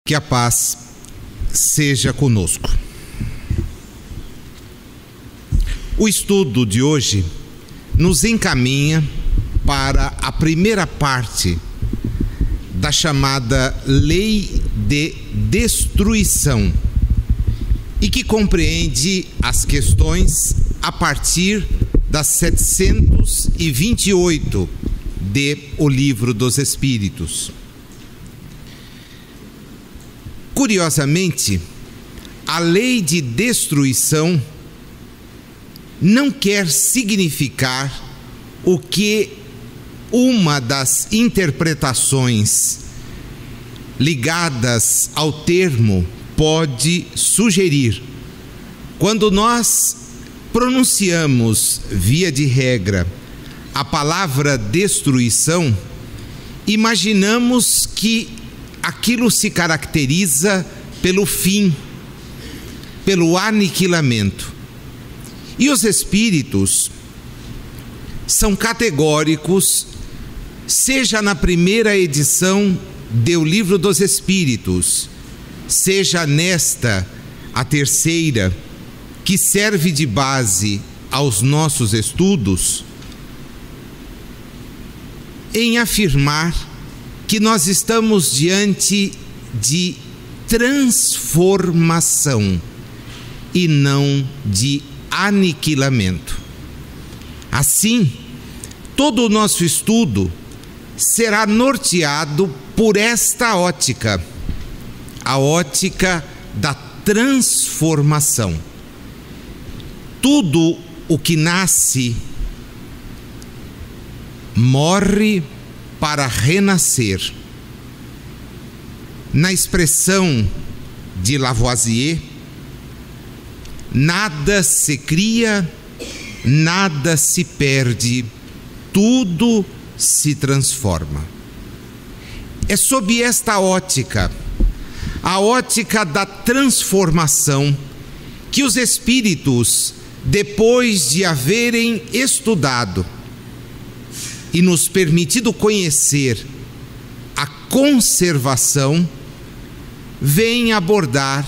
Que a paz seja conosco. O estudo de hoje nos encaminha para a primeira parte da chamada Lei de Destruição e que compreende as questões a partir das 728 de O Livro dos Espíritos. Curiosamente, a lei de destruição não quer significar o que uma das interpretações ligadas ao termo pode sugerir. Quando nós pronunciamos, via de regra, a palavra destruição, imaginamos que aquilo se caracteriza pelo fim, pelo aniquilamento. E os espíritos são categóricos, seja na primeira edição do Livro dos Espíritos, seja nesta, a terceira, que serve de base aos nossos estudos, em afirmar que nós estamos diante de transformação e não de aniquilamento. Assim, todo o nosso estudo será norteado por esta ótica, a ótica da transformação. Tudo o que nasce morre para renascer. Na expressão de Lavoisier, nada se cria, nada se perde, tudo se transforma. É sob esta ótica, a ótica da transformação, que os espíritos, depois de haverem estudado e nos permitido conhecer a conservação, vem abordar,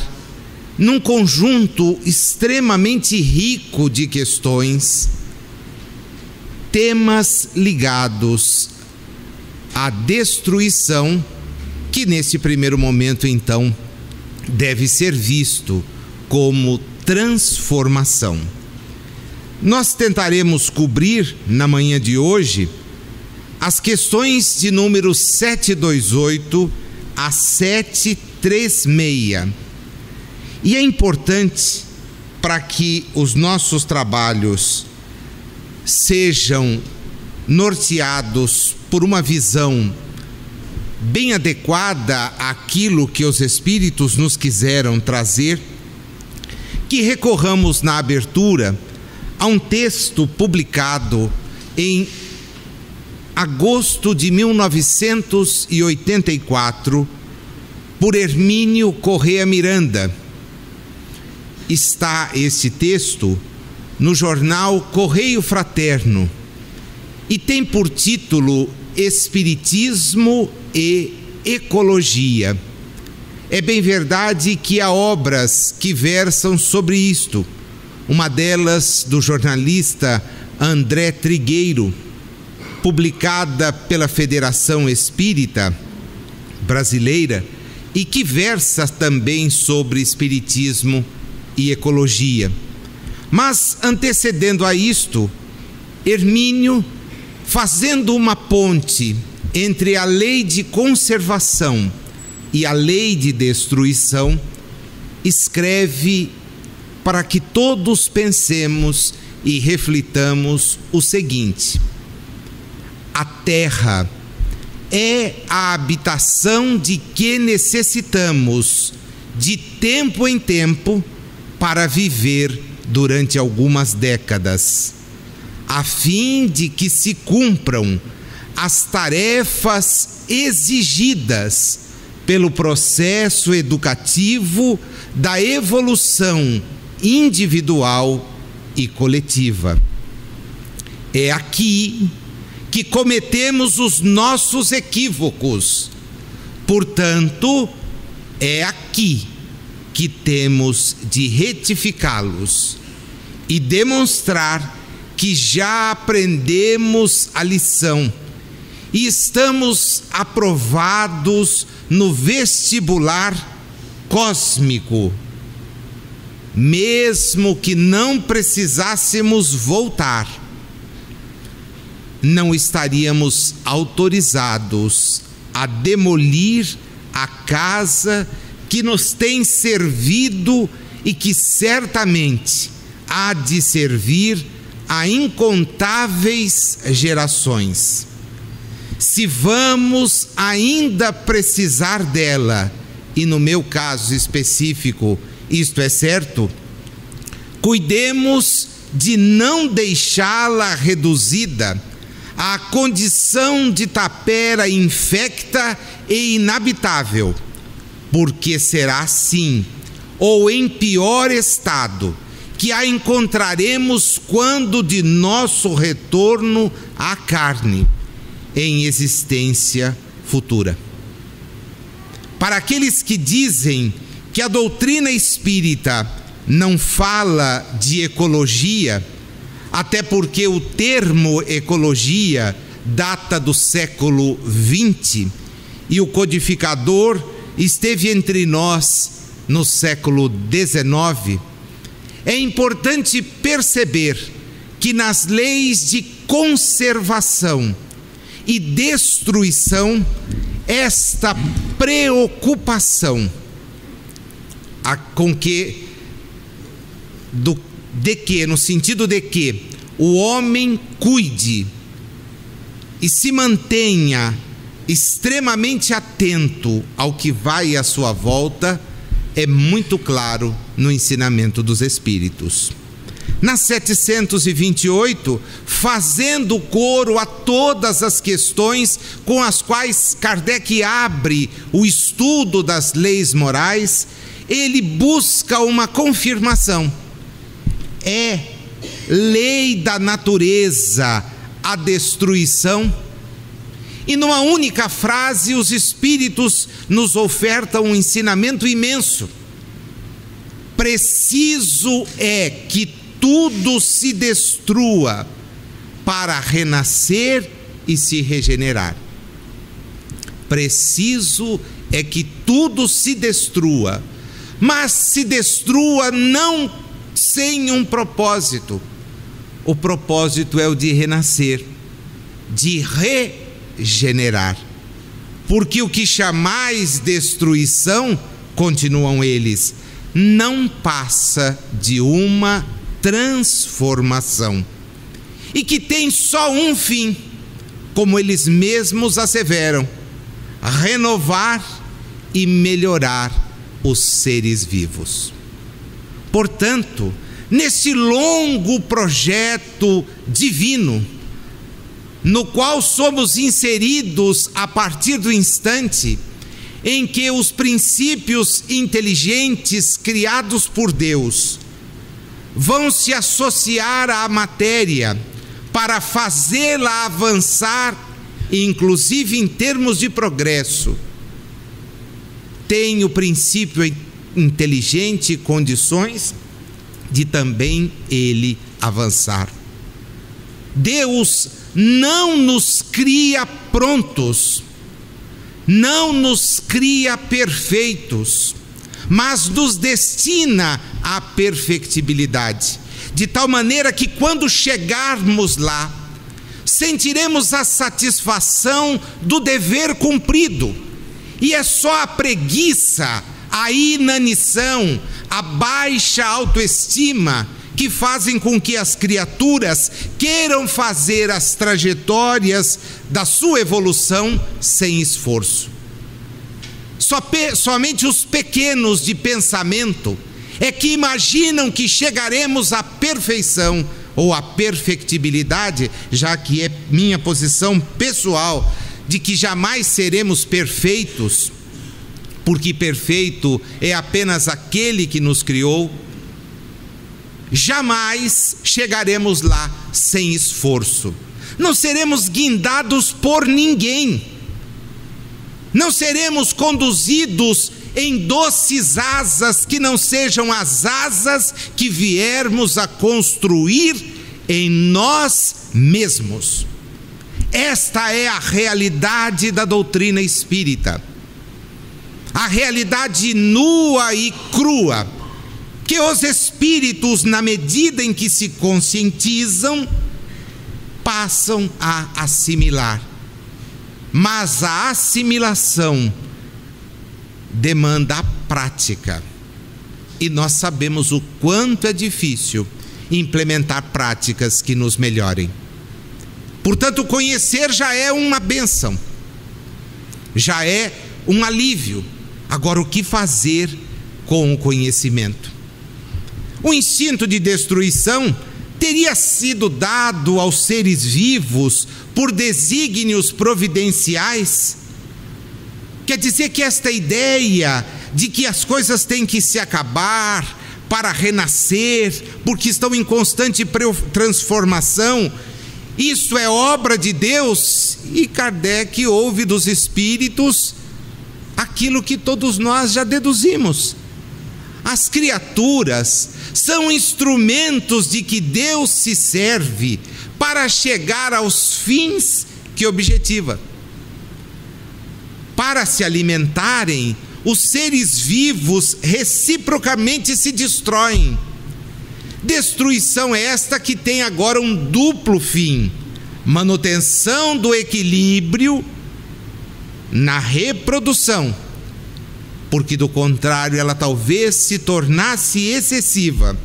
num conjunto extremamente rico de questões, temas ligados à destruição, que nesse primeiro momento, então, deve ser visto como transformação. Nós tentaremos cobrir, na manhã de hoje, as questões de número 728 a 736. E é importante, para que os nossos trabalhos sejam norteados por uma visão bem adequada àquilo que os espíritos nos quiseram trazer, que recorramos na abertura a um texto publicado em agosto de 1984 por Hermínio Corrêa Miranda. Está este texto no jornal Correio Fraterno e tem por título Espiritismo e Ecologia. É bem verdade que há obras que versam sobre isto, uma delas do jornalista André Trigueiro, publicada pela Federação Espírita Brasileira, e que versa também sobre espiritismo e ecologia. Mas, antecedendo a isto, Hermínio, fazendo uma ponte entre a lei de conservação e a lei de destruição, escreve para que todos pensemos e reflitamos o seguinte: a terra é a habitação de que necessitamos de tempo em tempo para viver durante algumas décadas, a fim de que se cumpram as tarefas exigidas pelo processo educativo da evolução individual e coletiva. É aqui que cometemos os nossos equívocos. Portanto, É aqui que temos de retificá-los e demonstrar que já aprendemos a lição e estamos aprovados no vestibular cósmico, mesmo que não precisássemos voltar, não estaríamos autorizados a demolir a casa que nos tem servido e que certamente há de servir a incontáveis gerações. Se vamos ainda precisar dela, e no meu caso específico isto é certo, cuidemos de não deixá-la reduzida à condição de tapera infecta e inabitável, porque será assim, ou em pior estado, que a encontraremos quando de nosso retorno à carne, em existência futura. Para aqueles que dizem que a doutrina espírita não fala de ecologia, até porque o termo ecologia data do século XX e o codificador esteve entre nós no século XIX, é importante perceber que nas leis de conservação e destruição, esta preocupação no sentido de que o homem cuide e se mantenha extremamente atento ao que vai à sua volta, é muito claro no ensinamento dos Espíritos. Na 728, fazendo coro a todas as questões com as quais Kardec abre o estudo das leis morais, ele busca uma confirmação. É lei da natureza a destruição? E numa única frase, os Espíritos nos ofertam um ensinamento imenso. Preciso é que tudo se destrua para renascer e se regenerar. Preciso é que tudo se destrua, mas se destrua não sem um propósito. O propósito é o de renascer, de regenerar. Porque o que chamais destruição, continuam eles, não passa de uma transformação, e que tem só um fim, como eles mesmos asseveram: renovar e melhorar os seres vivos. Portanto, nesse longo projeto divino, no qual somos inseridos a partir do instante em que os princípios inteligentes criados por Deus vão se associar à matéria para fazê-la avançar, inclusive em termos de progresso, tem o princípio inteligente condições de também ele avançar. Deus não nos cria prontos, não nos cria perfeitos, mas nos destina à perfectibilidade, de tal maneira que quando chegarmos lá, sentiremos a satisfação do dever cumprido, e é só a preguiça, a inanição, a baixa autoestima que fazem com que as criaturas queiram fazer as trajetórias da sua evolução sem esforço. Somente os pequenos de pensamento é que imaginam que chegaremos à perfeição ou à perfectibilidade, já que é minha posição pessoal de que jamais seremos perfeitos, porque perfeito é apenas aquele que nos criou. Jamais chegaremos lá sem esforço. Não seremos guindados por ninguém. Não seremos conduzidos em doces asas que não sejam as asas que viermos a construir em nós mesmos. Esta é a realidade da doutrina espírita. A realidade nua e crua, que os espíritos, na medida em que se conscientizam, passam a assimilar. Mas a assimilação demanda a prática. E nós sabemos o quanto é difícil implementar práticas que nos melhorem. Portanto, conhecer já é uma bênção, já é um alívio. Agora, o que fazer com o conhecimento? O instinto de destruição teria sido dado aos seres vivos por desígnios providenciais? Quer dizer que esta ideia de que as coisas têm que se acabar para renascer, porque estão em constante transformação, isso é obra de Deus? E Kardec ouve dos espíritos aquilo que todos nós já deduzimos. As criaturas são instrumentos de que Deus se serve para chegar aos fins que objetiva. Para se alimentarem, os seres vivos reciprocamente se destroem. Destruição esta que tem agora um duplo fim: manutenção do equilíbrio na reprodução, porque do contrário ela talvez se tornasse excessiva,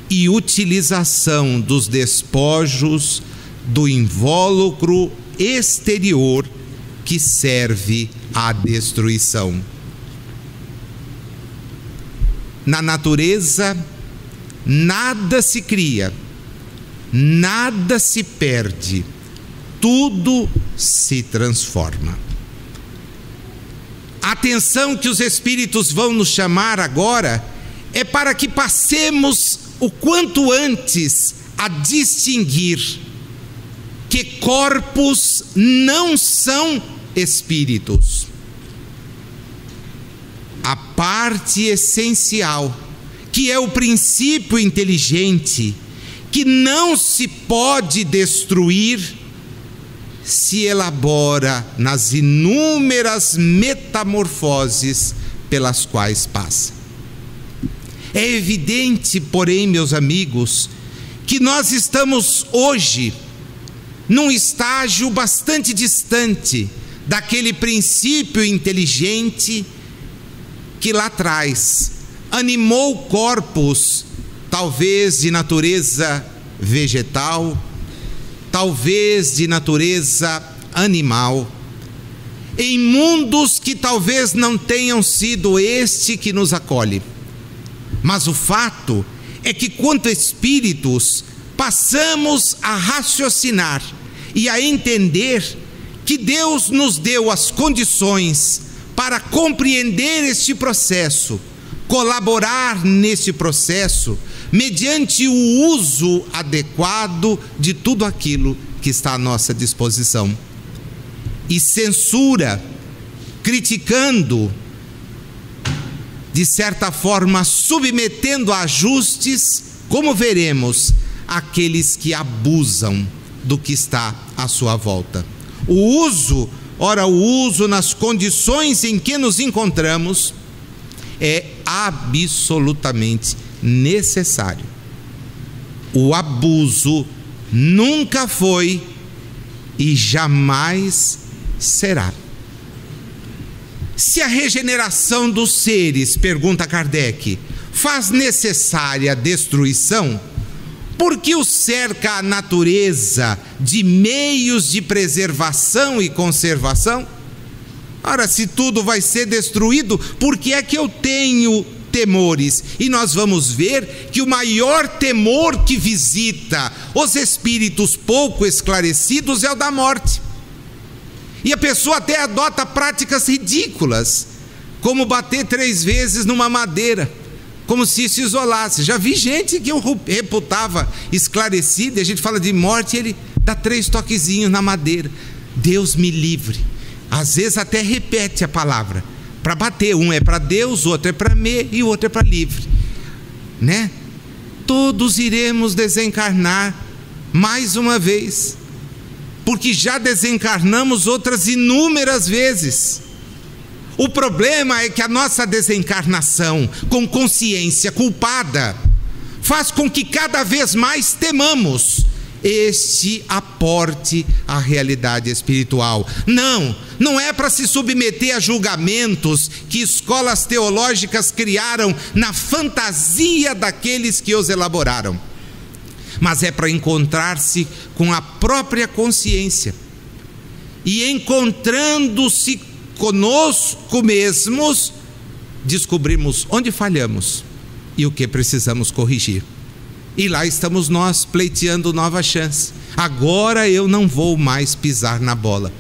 e utilização dos despojos do invólucro exterior que serve à destruição. Na natureza, nada se cria, nada se perde, tudo se transforma. A atenção que os espíritos vão nos chamar agora é para que passemos o quanto antes a distinguir que corpos não são espíritos. A parte essencial, que é o princípio inteligente, que não se pode destruir, se elabora nas inúmeras metamorfoses pelas quais passa. É evidente, porém, meus amigos, que nós estamos hoje num estágio bastante distante daquele princípio inteligente que lá atrás animou corpos, talvez de natureza vegetal, talvez de natureza animal, em mundos que talvez não tenham sido este que nos acolhe. Mas o fato é que, quanto espíritos, passamos a raciocinar e a entender que Deus nos deu as condições para compreender este processo, colaborar nesse processo, mediante o uso adequado de tudo aquilo que está à nossa disposição. E censura, criticando, de certa forma submetendo a ajustes, como veremos, aqueles que abusam do que está à sua volta. O uso nas condições em que nos encontramos é absolutamente necessário. O abuso nunca foi e jamais será. Se a regeneração dos seres, pergunta Kardec, faz necessária a destruição, por que o cerca a natureza de meios de preservação e conservação? Ora, se tudo vai ser destruído, por que é que eu tenho temores? E nós vamos ver que o maior temor que visita os espíritos pouco esclarecidos é o da morte. E a pessoa até adota práticas ridículas, como bater 3 vezes numa madeira, como se isso isolasse. Já vi gente que eu reputava esclarecida, e a gente fala de morte e ele dá 3 toquezinhos na madeira. Deus me livre. Às vezes até repete a palavra, para bater. Um é para Deus, o outro é para mim e o outro é para livre, né? Todos iremos desencarnar mais uma vez, porque já desencarnamos outras inúmeras vezes. O problema é que a nossa desencarnação, com consciência culpada, faz com que cada vez mais temamos este aporte à realidade espiritual. Não é para se submeter a julgamentos que escolas teológicas criaram na fantasia daqueles que os elaboraram, mas é para encontrar-se com a própria consciência e, encontrando-se conosco mesmos, descobrimos onde falhamos e o que precisamos corrigir. E lá estamos nós pleiteando nova chance. Agora eu não vou mais pisar na bola.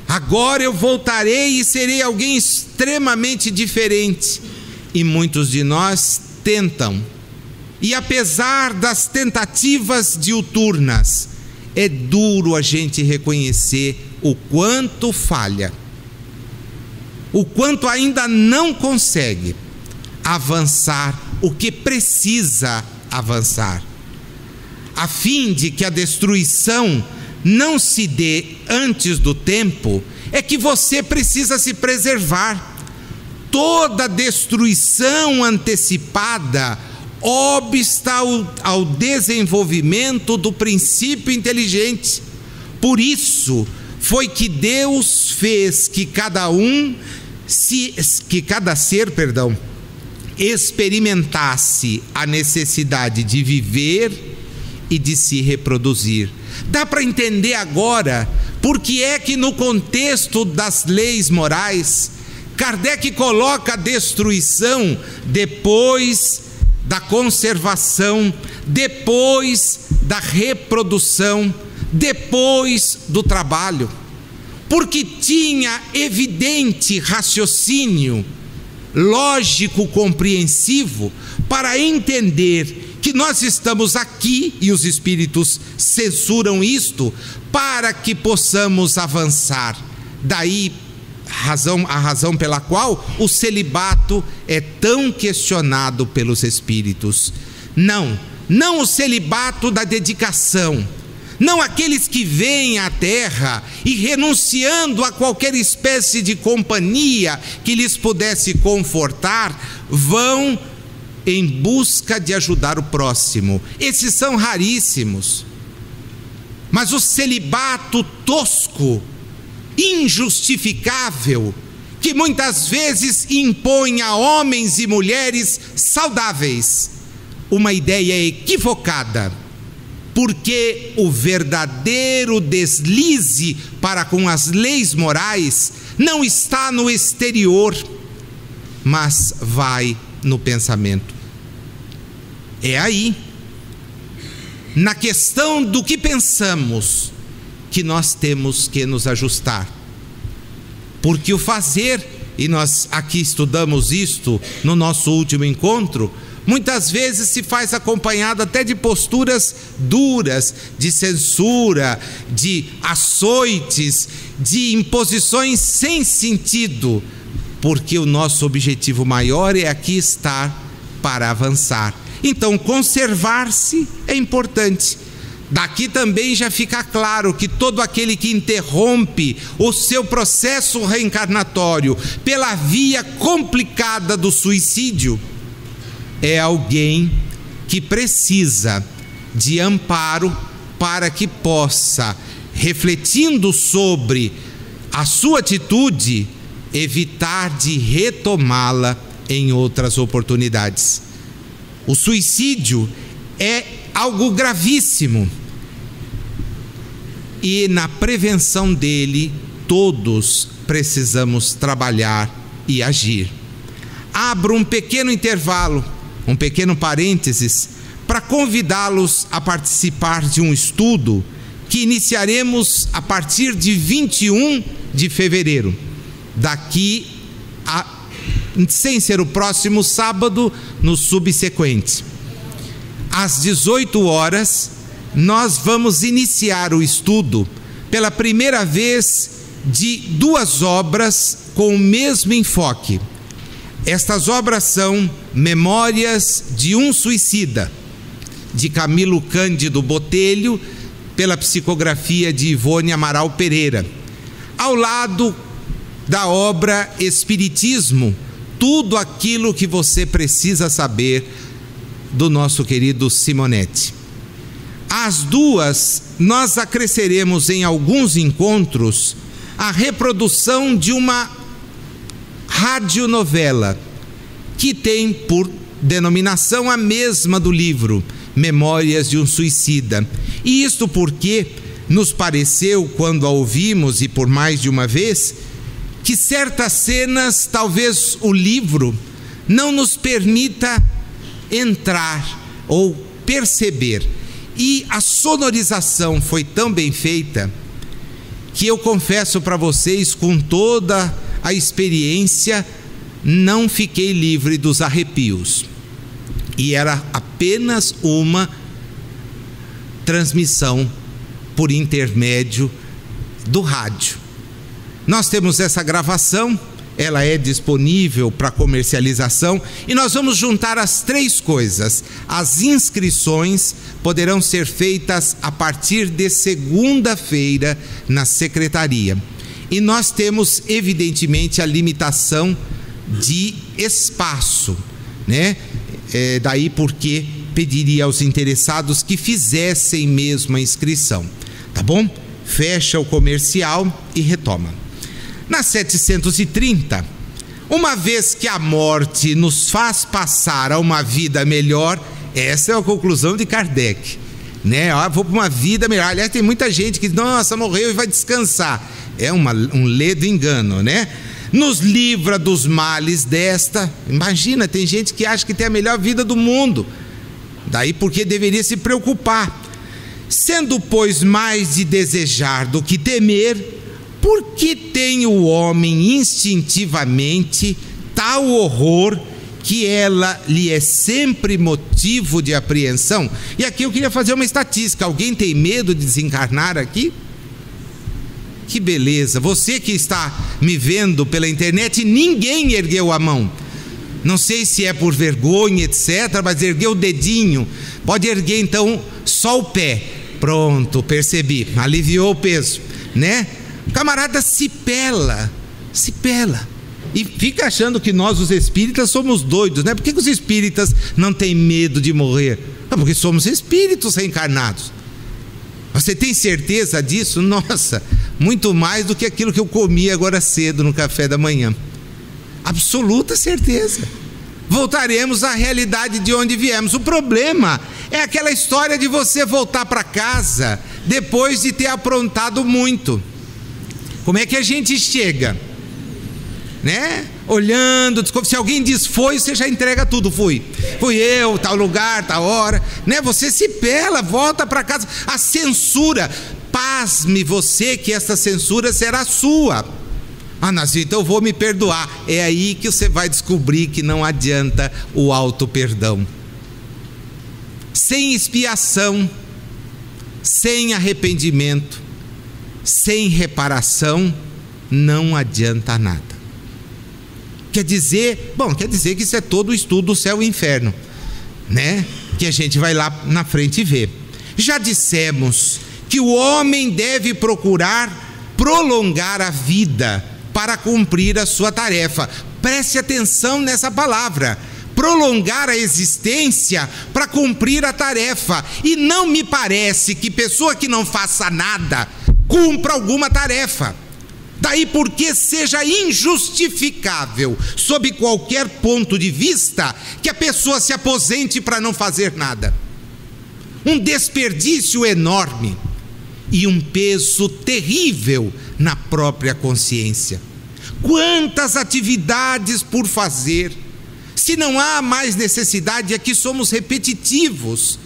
Agora eu voltarei e serei alguém extremamente diferente. E muitos de nós tentam. E apesar das tentativas diuturnas, é duro a gente reconhecer o quanto falha, o quanto ainda não consegue avançar o que precisa avançar, a fim de que a destruição não se dê antes do tempo. É que você precisa se preservar. Toda destruição antecipada obsta ao desenvolvimento do princípio inteligente. Por isso foi que Deus fez que cada ser experimentasse a necessidade de viver e de se reproduzir. Dá para entender agora por que é que, no contexto das leis morais, Kardec coloca a destruição depois da conservação, depois da reprodução, depois do trabalho, porque tinha evidente raciocínio lógico, compreensivo, para entender que nós estamos aqui, e os espíritos censuram isto, para que possamos avançar. Daí a razão pela qual o celibato é tão questionado pelos espíritos. Não o celibato da dedicação, não aqueles que vêm à Terra e, renunciando a qualquer espécie de companhia que lhes pudesse confortar, vão em busca de ajudar o próximo. Esses são raríssimos. Mas o celibato tosco, injustificável, que muitas vezes impõe a homens e mulheres saudáveis uma ideia equivocada, porque o verdadeiro deslize para com as leis morais não está no exterior, mas vai no pensamento. É aí, na questão do que pensamos, que nós temos que nos ajustar. Porque o fazer, e nós aqui estudamos isto no nosso último encontro, muitas vezes se faz acompanhado até de posturas duras, de censura, de açoites, de imposições sem sentido, porque o nosso objetivo maior é aqui estar para avançar. Então, conservar-se é importante. Daqui também já fica claro que todo aquele que interrompe o seu processo reencarnatório pela via complicada do suicídio é alguém que precisa de amparo para que possa, refletindo sobre a sua atitude, evitar de retomá-la em outras oportunidades. O suicídio é algo gravíssimo e na prevenção dele todos precisamos trabalhar e agir. Abro um pequeno intervalo, um pequeno parênteses, para convidá-los a participar de um estudo que iniciaremos a partir de 21 de fevereiro, daqui a, sem ser o próximo sábado, no subsequente. Às 18 horas, nós vamos iniciar o estudo pela primeira vez de duas obras com o mesmo enfoque. Estas obras são Memórias de um Suicida, de Camilo Cândido Botelho, pela psicografia de Ivone Amaral Pereira, ao lado da obra Espiritismo, tudo aquilo que você precisa saber, do nosso querido Simonetti. As duas, nós acresceremos em alguns encontros a reprodução de uma radionovela que tem por denominação a mesma do livro, Memórias de um Suicida. E isto porque nos pareceu, quando a ouvimos e por mais de uma vez, que certas cenas, talvez o livro não nos permita entrar ou perceber. E a sonorização foi tão bem feita que eu confesso para vocês, com toda a experiência, não fiquei livre dos arrepios. E era apenas uma transmissão por intermédio do rádio. Nós temos essa gravação, ela é disponível para comercialização, e nós vamos juntar as três coisas. As inscrições poderão ser feitas a partir de segunda-feira na secretaria. E nós temos, evidentemente, a limitação de espaço, né? Daí porque pediria aos interessados que fizessem mesmo a inscrição, tá bom? Fecha o comercial e retoma. Na 730, uma vez que a morte nos faz passar a uma vida melhor, essa é a conclusão de Kardec, né? Vou para uma vida melhor. Aliás, tem muita gente que diz, nossa, morreu e vai descansar. É um ledo engano, né? Nos livra dos males desta. Imagina, tem gente que acha que tem a melhor vida do mundo, daí porque deveria se preocupar. Sendo, pois, mais de desejar do que temer, por que tem o homem instintivamente tal horror que ela lhe é sempre motivo de apreensão? E aqui eu queria fazer uma estatística. Alguém tem medo de desencarnar aqui? Que beleza! Você que está me vendo pela internet, ninguém ergueu a mão. Não sei se é por vergonha, etc., mas ergueu o dedinho. Pode erguer então só o pé. Pronto, percebi. Aliviou o peso, né? O camarada se pela. E fica achando que nós, os espíritas, somos doidos, né? Por que os espíritas não têm medo de morrer? Porque somos espíritos reencarnados. Você tem certeza disso? Nossa, muito mais do que aquilo que eu comi agora cedo no café da manhã. Absoluta certeza. Voltaremos à realidade de onde viemos. O problema é aquela história de você voltar para casa depois de ter aprontado muito. Como é que a gente chega? Né? Olhando, se alguém diz foi, você já entrega tudo. Fui eu, tal lugar, tal hora, né? Você se pela, volta para casa. A censura, pasme você que essa censura será sua. Nazir, então eu vou me perdoar. É aí que você vai descobrir que não adianta o auto-perdão. Sem expiação, sem arrependimento, sem reparação, não adianta nada. Quer dizer que isso é todo o estudo do céu e inferno, né? Que a gente vai lá na frente ver. Já dissemos que o homem deve procurar prolongar a vida para cumprir a sua tarefa. Preste atenção nessa palavra. Prolongar a existência para cumprir a tarefa. E não me parece que pessoa que não faça nada cumpra alguma tarefa. Daí porque seja injustificável, sob qualquer ponto de vista, que a pessoa se aposente para não fazer nada. Um desperdício enorme e um peso terrível na própria consciência. Quantas atividades por fazer, se não há mais necessidade, é que somos repetitivos,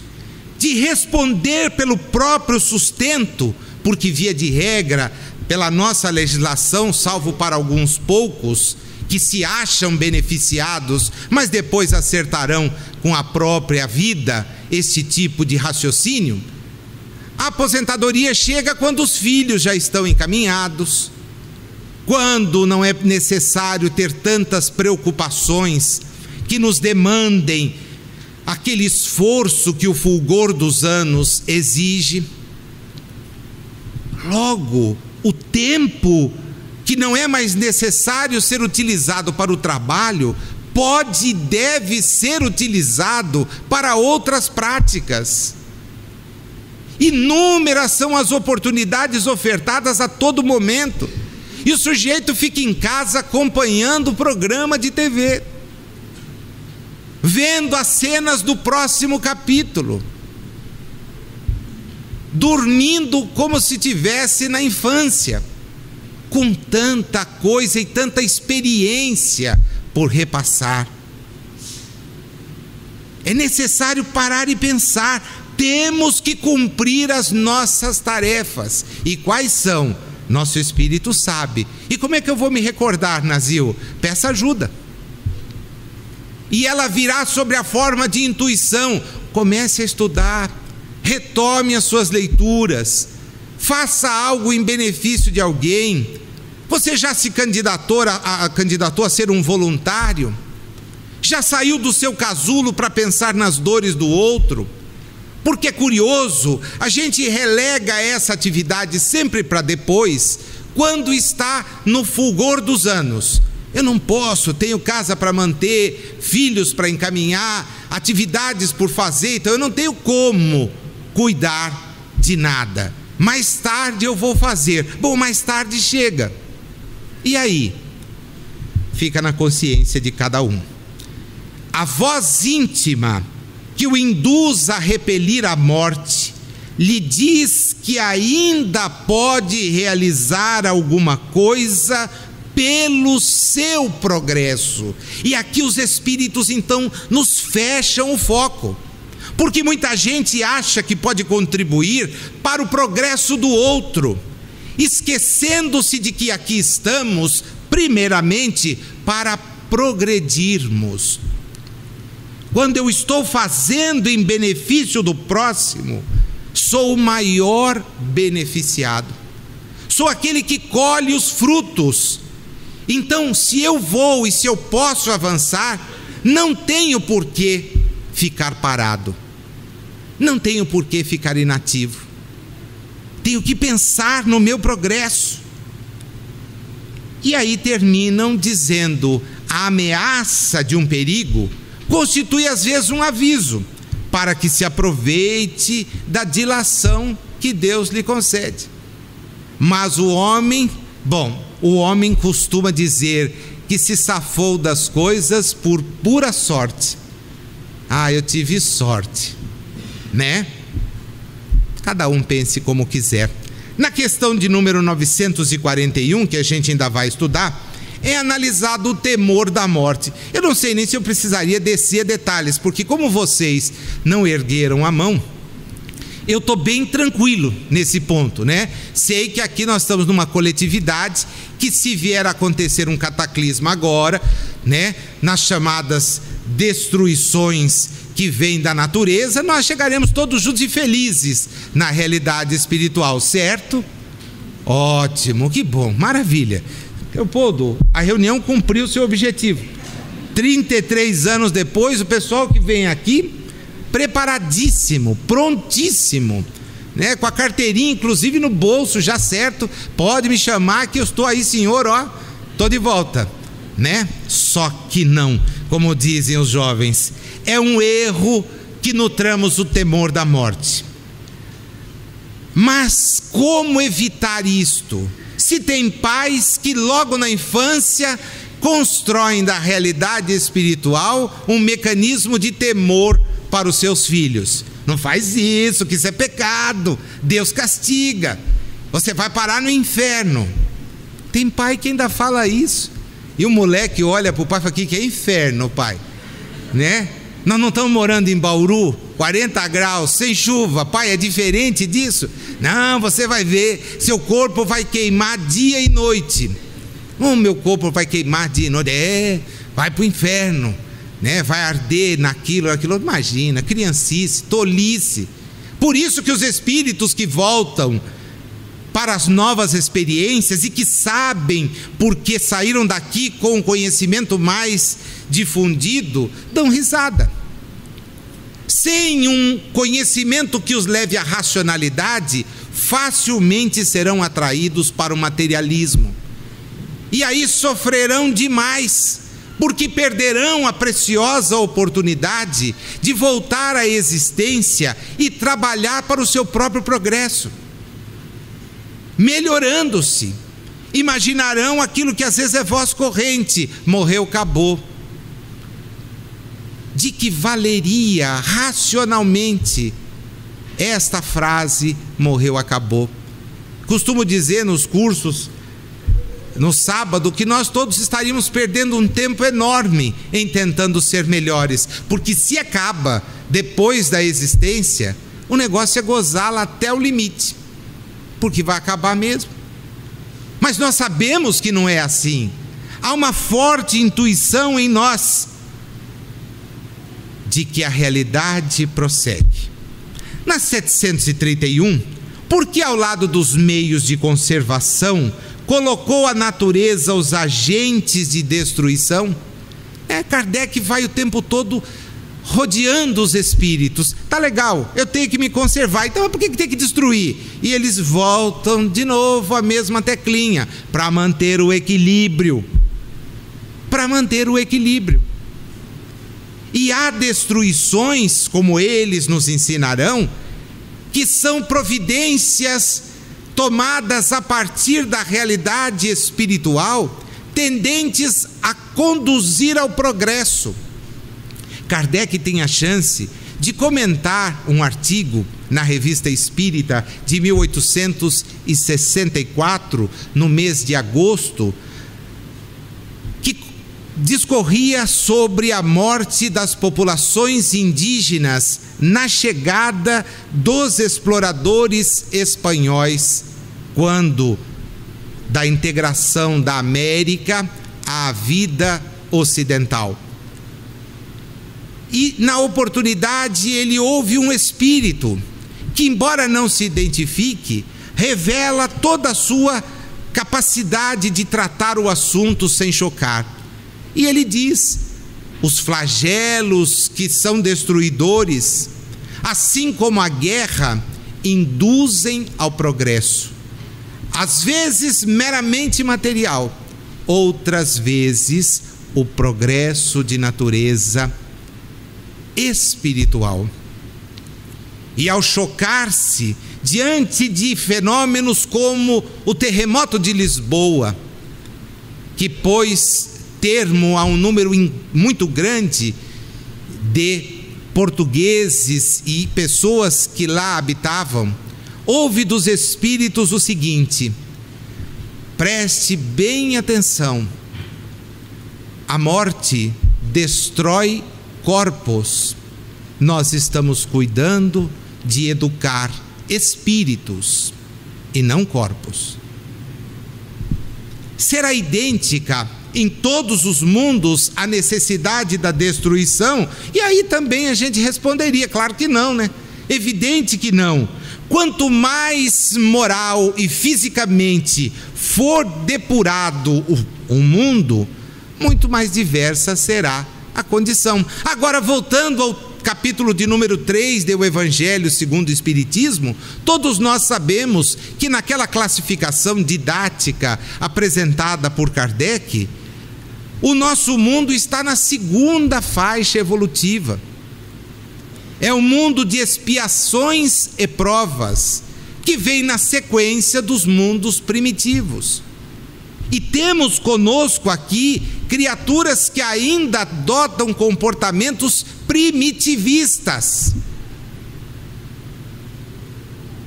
de responder pelo próprio sustento, porque via de regra, pela nossa legislação, salvo para alguns poucos que se acham beneficiados, mas depois acertarão com a própria vida esse tipo de raciocínio. A aposentadoria chega quando os filhos já estão encaminhados, quando não é necessário ter tantas preocupações que nos demandem aquele esforço que o fulgor dos anos exige. Logo, o tempo que não é mais necessário ser utilizado para o trabalho, pode e deve ser utilizado para outras práticas. Inúmeras são as oportunidades ofertadas a todo momento, e o sujeito fica em casa acompanhando o programa de TV, vendo as cenas do próximo capítulo, dormindo como se tivesse na infância, com tanta coisa e tanta experiência por repassar. É necessário parar e pensar: temos que cumprir as nossas tarefas. E quais são? Nosso espírito sabe. E como é que eu vou me recordar, Nazil? Peça ajuda. E ela virá sobre a forma de intuição. Comece a estudar, retome as suas leituras, faça algo em benefício de alguém. Você já se candidatou a ser um voluntário? Já saiu do seu casulo para pensar nas dores do outro? Porque é curioso, a gente relega essa atividade sempre para depois, quando está no fulgor dos anos. Eu não posso, tenho casa para manter, filhos para encaminhar, atividades por fazer, então eu não tenho como cuidar de nada. Mais tarde eu vou fazer. Bom, mais tarde chega. E aí? Fica na consciência de cada um. A voz íntima que o induz a repelir a morte lhe diz que ainda pode realizar alguma coisa pelo seu progresso. E aqui os espíritos então nos fecham o foco, porque muita gente acha que pode contribuir para o progresso do outro, esquecendo-se de que aqui estamos primeiramente para progredirmos. Quando eu estou fazendo em benefício do próximo, sou o maior beneficiado, sou aquele que colhe os frutos. Então, se eu vou e se eu posso avançar, não tenho por que ficar parado, não tenho por que ficar inativo, tenho que pensar no meu progresso. E aí terminam dizendo: a ameaça de um perigo constitui às vezes um aviso para que se aproveite da dilação que Deus lhe concede. Mas o homem costuma dizer que se safou das coisas por pura sorte. Eu tive sorte, né? Cada um pense como quiser. Na questão de número 941, que a gente ainda vai estudar, é analisado o temor da morte. Eu não sei nem se eu precisaria descer detalhes, porque como vocês não ergueram a mão, eu estou bem tranquilo nesse ponto, né? Sei que aqui nós estamos numa coletividade que, se vier a acontecer um cataclisma agora, né, nas chamadas destruições que vêm da natureza, nós chegaremos todos juntos e felizes na realidade espiritual, certo? Ótimo, que bom, maravilha. Leopoldo, a reunião cumpriu seu objetivo. 33 anos depois, o pessoal que vem aqui, preparadíssimo, prontíssimo, né? Com a carteirinha inclusive no bolso, já certo, pode me chamar que eu estou aí, senhor, estou de volta, né? Só que não, como dizem os jovens, é um erro que nutramos o temor da morte. Mas como evitar isto? Se tem pais que logo na infância constroem da realidade espiritual um mecanismo de temor para os seus filhos. Não faz isso, que isso é pecado, Deus castiga, você vai parar no inferno. Tem pai que ainda fala isso, e o moleque olha para o pai e fala: que é inferno, pai? Né? Nós não estamos morando em Bauru, 40 graus, sem chuva, pai, é diferente disso? Não, você vai ver, seu corpo vai queimar dia e noite. Meu corpo vai queimar dia e noite? Vai para o inferno, né? Vai arder naquilo. Imagina, criancice, tolice. Por isso que os espíritos que voltam para as novas experiências e que sabem porque saíram daqui com o conhecimento mais difundido, dão risada. Sem um conhecimento que os leve à racionalidade, facilmente serão atraídos para o materialismo. E aí sofrerão demais, porque perderão a preciosa oportunidade de voltar à existência e trabalhar para o seu próprio progresso. Melhorando-se, imaginarão aquilo que às vezes é voz corrente: morreu, acabou. De que valeria racionalmente esta frase, morreu, acabou? Costumo dizer nos cursos, no sábado, que nós todos estaríamos perdendo um tempo enorme em tentando ser melhores, porque se acaba depois da existência, o negócio é gozá-la até o limite, porque vai acabar mesmo. Mas nós sabemos que não é assim. Há uma forte intuição em nós de que a realidade prossegue. Na 731, porque ao lado dos meios de conservação colocou a natureza os agentes de destruição? Kardec vai o tempo todo rodeando os espíritos. Tá legal, eu tenho que me conservar, então por que tem que destruir? E eles voltam de novo à mesma teclinha, para manter o equilíbrio. Para manter o equilíbrio. E há destruições, como eles nos ensinarão, que são providências tomadas a partir da realidade espiritual, tendentes a conduzir ao progresso. Kardec tem a chance de comentar um artigo na Revista Espírita de 1864, no mês de agosto, que discorria sobre a morte das populações indígenas na chegada dos exploradores espanhóis, quando da integração da América à vida ocidental. E na oportunidade ele ouve um espírito que, embora não se identifique, revela toda a sua capacidade de tratar o assunto sem chocar. E ele diz: os flagelos que são destruidores, assim como a guerra, induzem ao progresso, às vezes meramente material, outras vezes o progresso de natureza espiritual. E ao chocar-se diante de fenômenos como o terremoto de Lisboa, que pôs termo a um número muito grande de portugueses e pessoas que lá habitavam, ouve dos espíritos o seguinte: preste bem atenção, a morte destrói corpos, nós estamos cuidando de educar espíritos e não corpos. Será idêntica em todos os mundos a necessidade da destruição? E aí também a gente responderia, claro que não, né? Evidente que não. Quanto mais moral e fisicamente for depurado o mundo, muito mais diversa será a condição. Agora, voltando ao capítulo de número 3 do Evangelho segundo o Espiritismo, todos nós sabemos que naquela classificação didática apresentada por Kardec, o nosso mundo está na segunda faixa evolutiva. É um mundo de expiações e provas, que vem na sequência dos mundos primitivos. E temos conosco aqui criaturas que ainda adotam comportamentos primitivistas.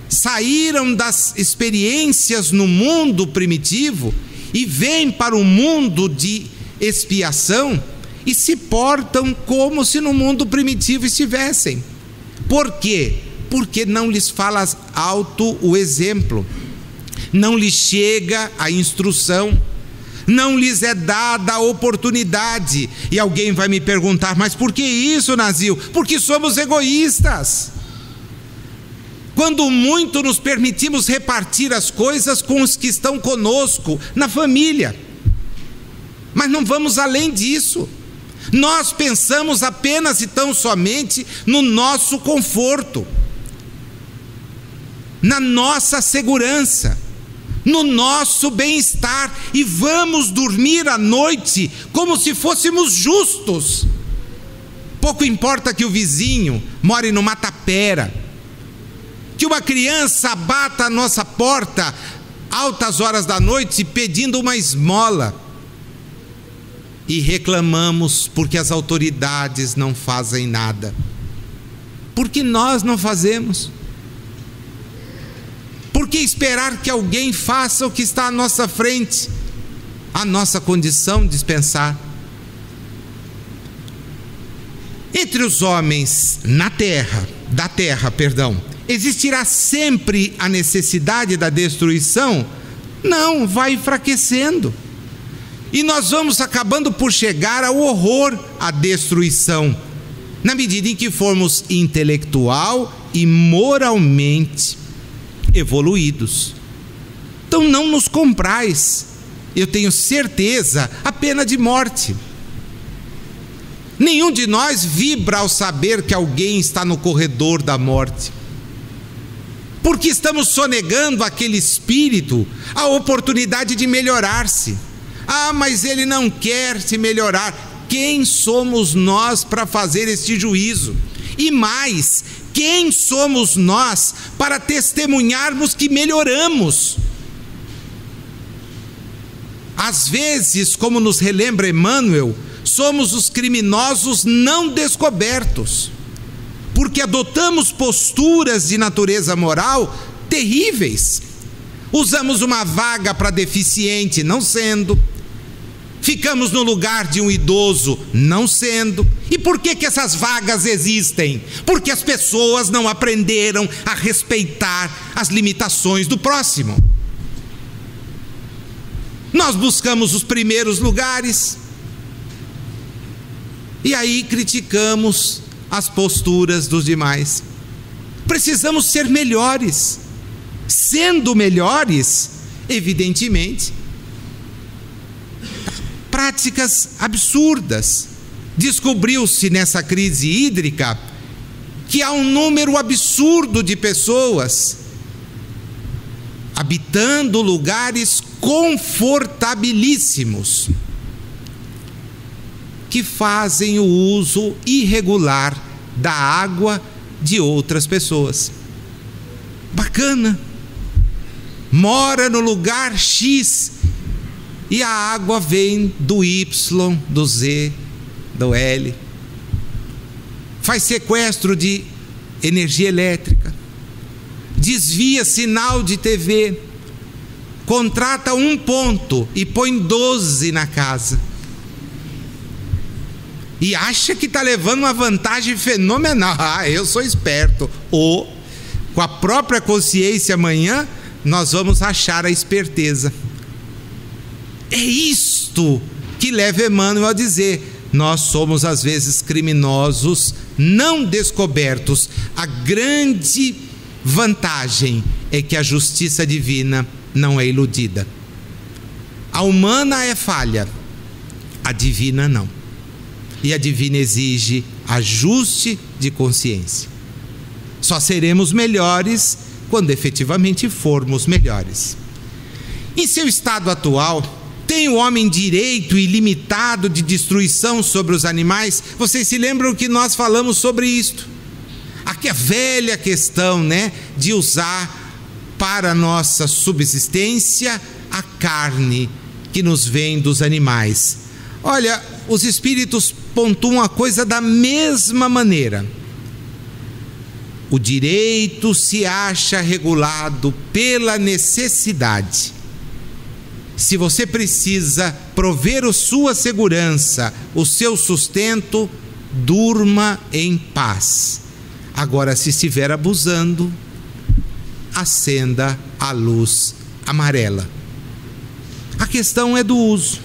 Saíram das experiências no mundo primitivo e vêm para o mundo de expiação e se portam como se no mundo primitivo estivessem. Por quê? Porque não lhes fala alto o exemplo, não lhes chega a instrução, não lhes é dada a oportunidade. E alguém vai me perguntar: mas por que isso, Nazil? Porque somos egoístas. quando muito nos permitimos repartir as coisas com os que estão conosco na família. Mas não vamos além disso. Nós pensamos apenas e tão somente no nosso conforto, na nossa segurança, no nosso bem-estar, e vamos dormir à noite como se fôssemos justos. Pouco importa que o vizinho more numa tapera, que uma criança bata a nossa porta altas horas da noite pedindo uma esmola, e reclamamos porque as autoridades não fazem nada. Porque nós não fazemos? Por que esperar que alguém faça o que está à nossa frente, a nossa condição dispensar? Entre os homens da terra, existirá sempre a necessidade da destruição? Não, vai enfraquecendo. E nós vamos acabando por chegar ao horror, à destruição, na medida em que formos intelectual e moralmente evoluídos. Então não nos comprais, eu tenho certeza, a pena de morte. Nenhum de nós vibra ao saber que alguém está no corredor da morte, porque estamos sonegando àquele espírito a oportunidade de melhorar-se. Ah, mas ele não quer se melhorar. Quem somos nós para fazer este juízo? E mais, quem somos nós para testemunharmos que melhoramos? Às vezes, como nos relembra Emmanuel, somos os criminosos não descobertos, porque adotamos posturas de natureza moral terríveis. Usamos uma vaga para deficiente, não sendo. Ficamos no lugar de um idoso, não sendo. E por que essas vagas existem? Porque as pessoas não aprenderam a respeitar as limitações do próximo. Nós buscamos os primeiros lugares e aí criticamos as posturas dos demais. Precisamos ser melhores. Sendo melhores, evidentemente, práticas absurdas. Descobriu-se nessa crise hídrica que há um número absurdo de pessoas habitando lugares confortabilíssimos, que fazem o uso irregular da água de outras pessoas. Bacana. Mora no lugar X e a água vem do Y, do Z, do L. Faz sequestro de energia elétrica, desvia sinal de TV, contrata um ponto e põe 12 na casa. E acha que está levando uma vantagem fenomenal. Ah, eu sou esperto. Ou, com a própria consciência amanhã, nós vamos achar a esperteza. É isto que leva Emmanuel a dizer: nós somos às vezes criminosos não descobertos. A grande vantagem é que a justiça divina não é iludida. A humana é falha, a divina não. E a divina exige ajuste de consciência. Só seremos melhores quando efetivamente formos melhores. Em seu estado atual, tem o homem direito ilimitado de destruição sobre os animais? Vocês se lembram que nós falamos sobre isto? Aqui a velha questão, de usar para nossa subsistência a carne que nos vem dos animais. Olha, os espíritos pontuam a coisa da mesma maneira. O direito se acha regulado pela necessidade. Se você precisa prover a sua segurança, o seu sustento, durma em paz. Agora, se estiver abusando, acenda a luz amarela. A questão é do uso,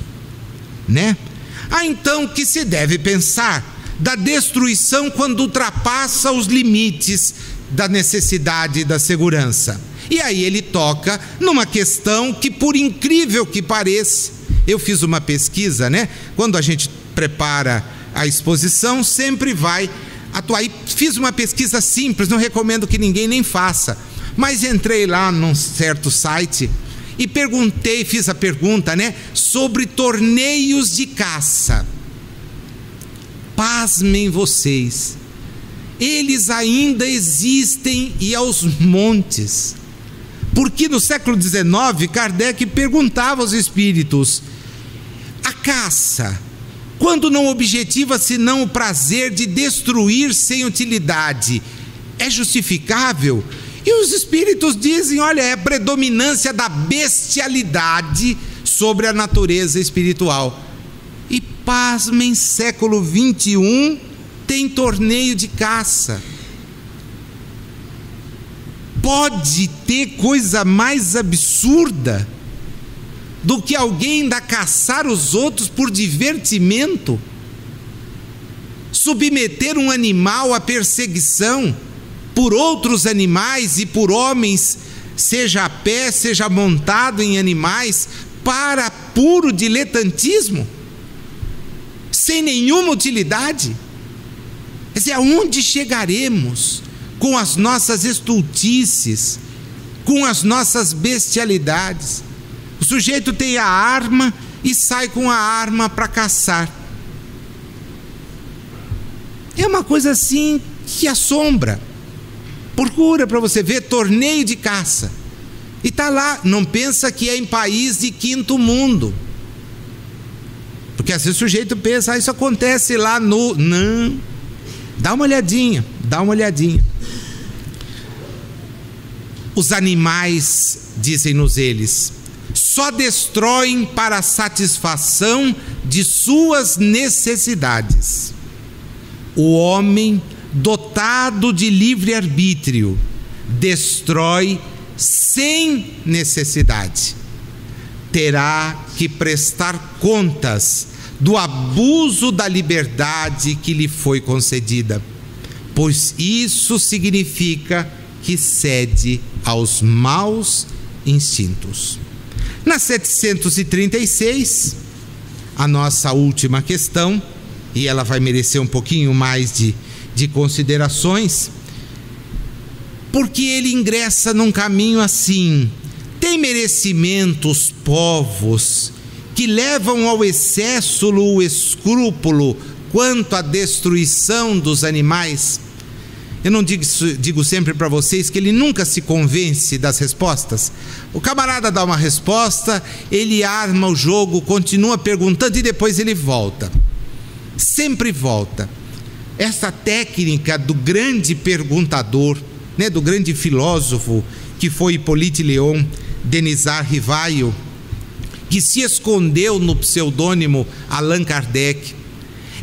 então que se deve pensar da destruição quando ultrapassa os limites da necessidade da segurança. E aí ele toca numa questão que, por incrível que pareça, eu fiz uma pesquisa, né? Quando a gente prepara a exposição, sempre vai atuar. E fiz uma pesquisa simples, não recomendo que ninguém nem faça, mas entrei lá num certo site e perguntei, fiz a pergunta, né, sobre torneios de caça. Pasmem vocês, eles ainda existem e aos montes. Porque no século XIX, Kardec perguntava aos espíritos: a caça, quando não objetiva senão o prazer de destruir sem utilidade, é justificável? E os espíritos dizem: olha, é a predominância da bestialidade sobre a natureza espiritual. E pasmem, século XXI tem torneio de caça. Pode ter coisa mais absurda do que alguém ainda caçar os outros por divertimento? Submeter um animal à perseguição por outros animais e por homens, seja a pé, seja montado em animais, para puro diletantismo, sem nenhuma utilidade? Quer dizer, aonde chegaremos com as nossas estultices, com as nossas bestialidades? O sujeito tem a arma e sai com a arma para caçar. É uma coisa assim que assombra. Procura para você ver torneio de caça. E está lá, não pensa que é em país de quinto mundo. Porque às vezes o sujeito pensa: isso acontece lá no... Não. Dá uma olhadinha, dá uma olhadinha. Os animais, dizem-nos eles, só destroem para a satisfação de suas necessidades. O homem, dotado de livre-arbítrio, destrói sem necessidade. Terá que prestar contas do abuso da liberdade que lhe foi concedida, pois isso significa que cede aos maus instintos. Na 736, a nossa última questão, e ela vai merecer um pouquinho mais de considerações, porque ele ingressa num caminho assim: tem merecimento os povos que levam ao excesso o escrúpulo quanto à destruição dos animais? Eu não digo sempre para vocês que ele nunca se convence das respostas. O camarada dá uma resposta, ele arma o jogo, continua perguntando e depois ele volta. Sempre volta. Essa técnica do grande perguntador, né, do grande filósofo que foi Hippolyte Léon, Denisard Rivaio, que se escondeu no pseudônimo Allan Kardec,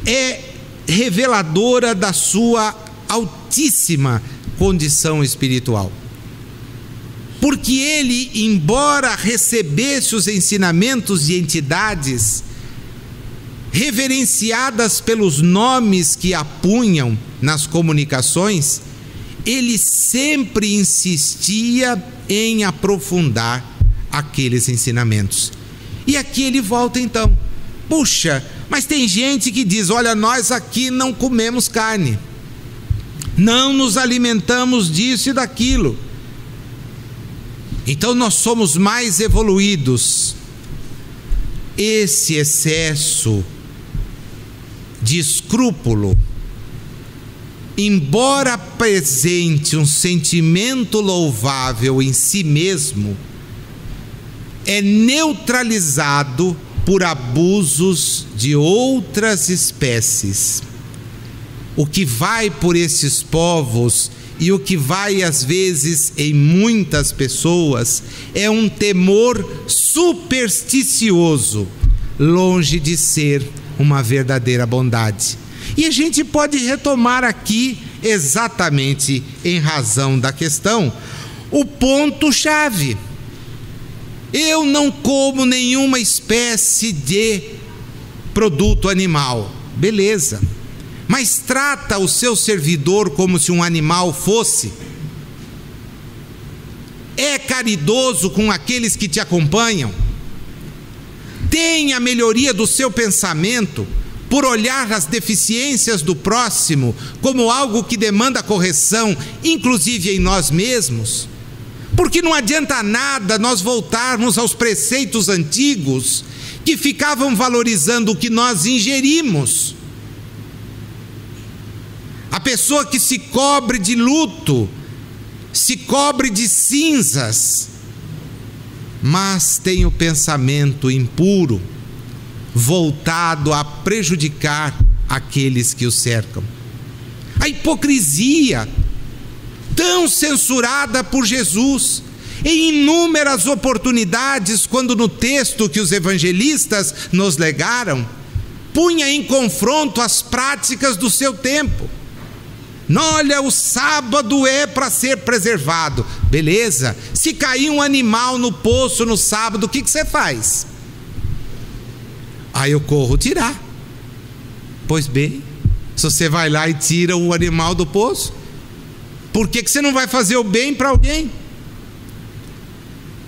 é reveladora da sua altíssima condição espiritual. Porque ele, embora recebesse os ensinamentos de entidades reverenciadas pelos nomes que apunham nas comunicações, ele sempre insistia em aprofundar aqueles ensinamentos. E aqui ele volta então: puxa, mas tem gente que diz: olha, nós aqui não comemos carne, não nos alimentamos disso e daquilo, então nós somos mais evoluídos. Esse excesso de escrúpulo, embora apresente um sentimento louvável em si mesmo, é neutralizado por abusos de outras espécies. O que vai por esses povos e o que vai às vezes em muitas pessoas é um temor supersticioso, longe de ser uma verdadeira bondade. E a gente pode retomar aqui, exatamente em razão da questão, o ponto-chave. Eu não como nenhuma espécie de produto animal. Beleza. Mas trata o seu servidor como se um animal fosse? caridoso com aqueles que te acompanham. Tenha a melhoria do seu pensamento por olhar as deficiências do próximo como algo que demanda correção, inclusive em nós mesmos. Porque não adianta nada nós voltarmos aos preceitos antigos que ficavam valorizando o que nós ingerimos. A pessoa que se cobre de luto, se cobre de cinzas, mas tem o pensamento impuro, voltado a prejudicar aqueles que o cercam. A hipocrisia, tão censurada por Jesus, em inúmeras oportunidades, quando no texto que os evangelistas nos legaram, punha em confronto as práticas do seu tempo. Olha, o sábado é para ser preservado. Beleza, se cair um animal no poço no sábado, o que você faz? Aí eu corro tirar. Pois bem, se você vai lá e tira o animal do poço, por que você não vai fazer o bem para alguém?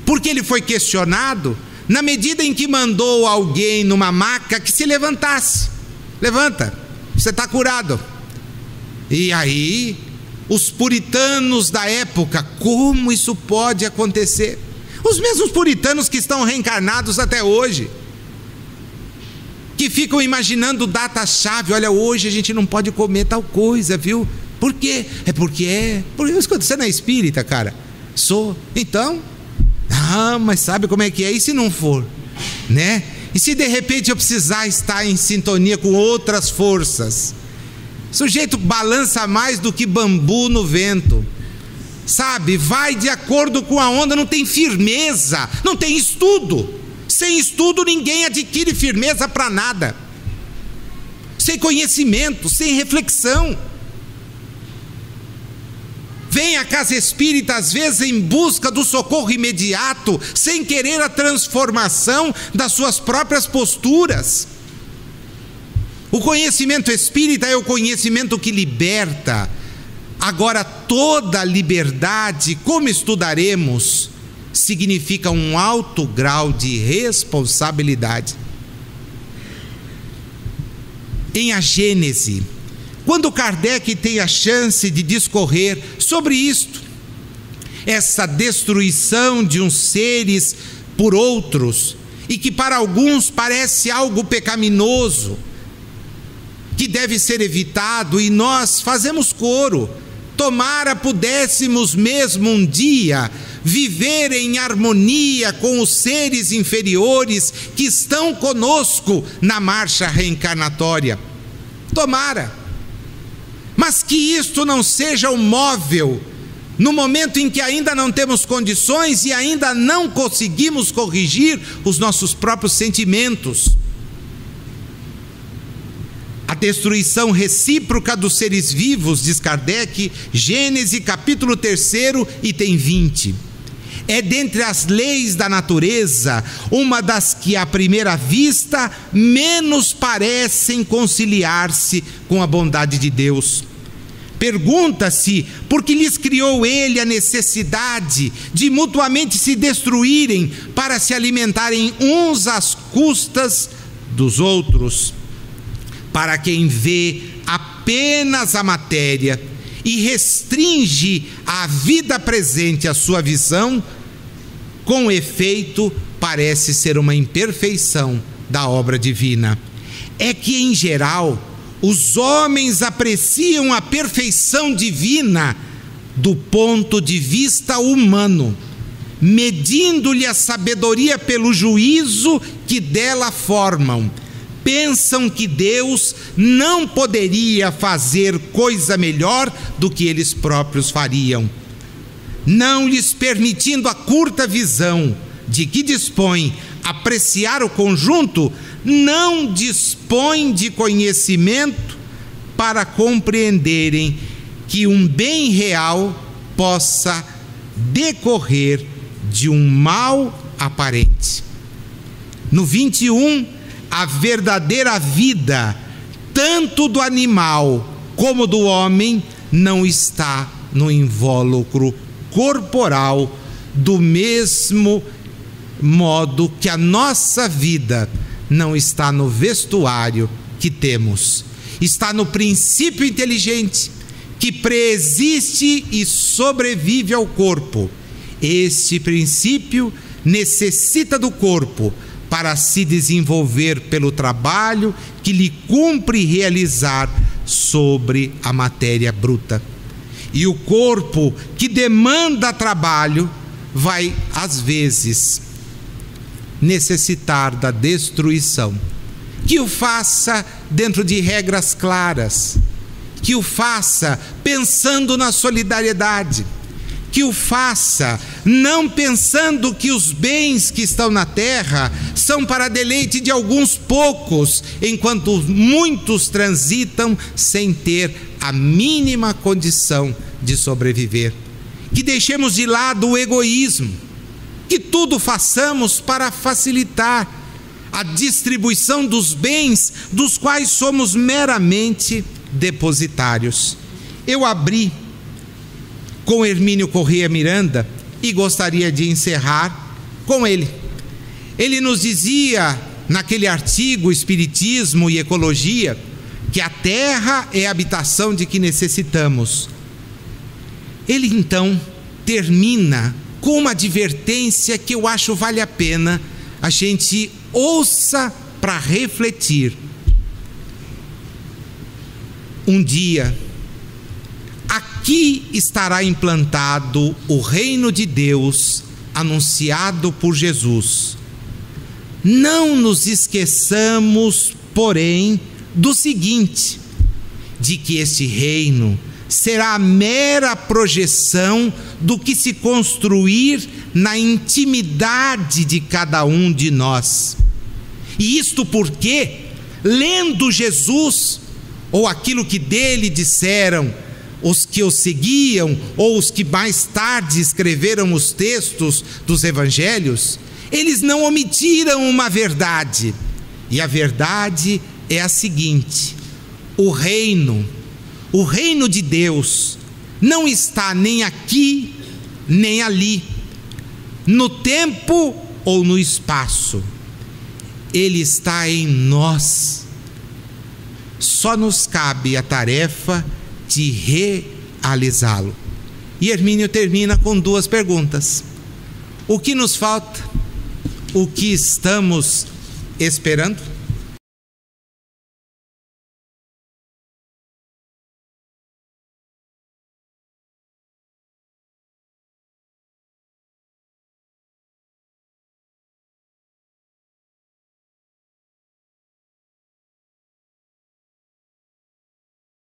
Porque ele foi questionado na medida em que mandou alguém numa maca que se levantasse. Levanta, você está curado. E aí, os puritanos da época, como isso pode acontecer? Os mesmos puritanos que estão reencarnados até hoje, que ficam imaginando data-chave. Olha, hoje a gente não pode comer tal coisa, viu? Por quê? Por isso que você não é espírita, cara. Sou. Então, mas sabe como é que é? E se não for? Né? E se de repente eu precisar estar em sintonia com outras forças? O sujeito balança mais do que bambu no vento, sabe? Vai de acordo com a onda, não tem firmeza, não tem estudo. Sem estudo ninguém adquire firmeza para nada. Sem conhecimento, sem reflexão. Vem à casa espírita às vezes em busca do socorro imediato, sem querer a transformação das suas próprias posturas. O conhecimento espírita é o conhecimento que liberta. Agora, toda liberdade, como estudaremos, significa um alto grau de responsabilidade. Em A Gênese, quando Kardec tem a chance de discorrer sobre isto, essa destruição de uns seres por outros, e que para alguns parece algo pecaminoso, que deve ser evitado, e nós fazemos coro. Tomara pudéssemos mesmo um dia viver em harmonia com os seres inferiores que estão conosco na marcha reencarnatória. Tomara. Mas que isto não seja o móvel no momento em que ainda não temos condições e ainda não conseguimos corrigir os nossos próprios sentimentos. A destruição recíproca dos seres vivos, diz Kardec, Gênesis capítulo 3, item 20. É dentre as leis da natureza uma das que à primeira vista menos parecem conciliar-se com a bondade de Deus. Pergunta-se por que lhes criou ele a necessidade de mutuamente se destruírem para se alimentarem uns às custas dos outros. Para quem vê apenas a matéria e restringe a vida presente à sua visão, com efeito, parece ser uma imperfeição da obra divina. É que, em geral, os homens apreciam a perfeição divina do ponto de vista humano, medindo-lhe a sabedoria pelo juízo que dela formam. Pensam que Deus não poderia fazer coisa melhor do que eles próprios fariam, não lhes permitindo a curta visão de que dispõe apreciar o conjunto, não dispõem de conhecimento para compreenderem que um bem real possa decorrer de um mal aparente. No 21, a verdadeira vida, tanto do animal como do homem, não está no invólucro corporal do mesmo modo que a nossa vida não está no vestuário que temos, está no princípio inteligente que preexiste e sobrevive ao corpo. Este princípio necessita do corpo para se desenvolver pelo trabalho que lhe cumpre realizar sobre a matéria bruta. E o corpo que demanda trabalho vai, às vezes, necessitar da destruição. Que o faça dentro de regras claras, que o faça pensando na solidariedade, que o faça não pensando que os bens que estão na terra são para deleite de alguns poucos, enquanto muitos transitam sem ter a mínima condição de sobreviver. Que deixemos de lado o egoísmo, que tudo façamos para facilitar a distribuição dos bens dos quais somos meramente depositários. Eu abri com Hermínio Corrêa Miranda e gostaria de encerrar com ele. Ele nos dizia naquele artigo Espiritismo e Ecologia que a terra é a habitação de que necessitamos. Ele então termina com uma advertência que eu acho vale a pena a gente ouça para refletir. Um dia, aqui estará implantado o reino de Deus anunciado por Jesus. Não nos esqueçamos, porém, do seguinte, de que este reino será a mera projeção do que se construir na intimidade de cada um de nós. E isto porque, lendo Jesus, ou aquilo que dele disseram os que o seguiam, ou os que mais tarde escreveram os textos dos evangelhos, eles não omitiram uma verdade. E a verdade é a seguinte: o reino de Deus não está nem aqui, nem ali, no tempo ou no espaço. Ele está em nós. Só nos cabe a tarefa de realizá-lo. E Hermínio termina com duas perguntas: o que nos falta? O que estamos esperando?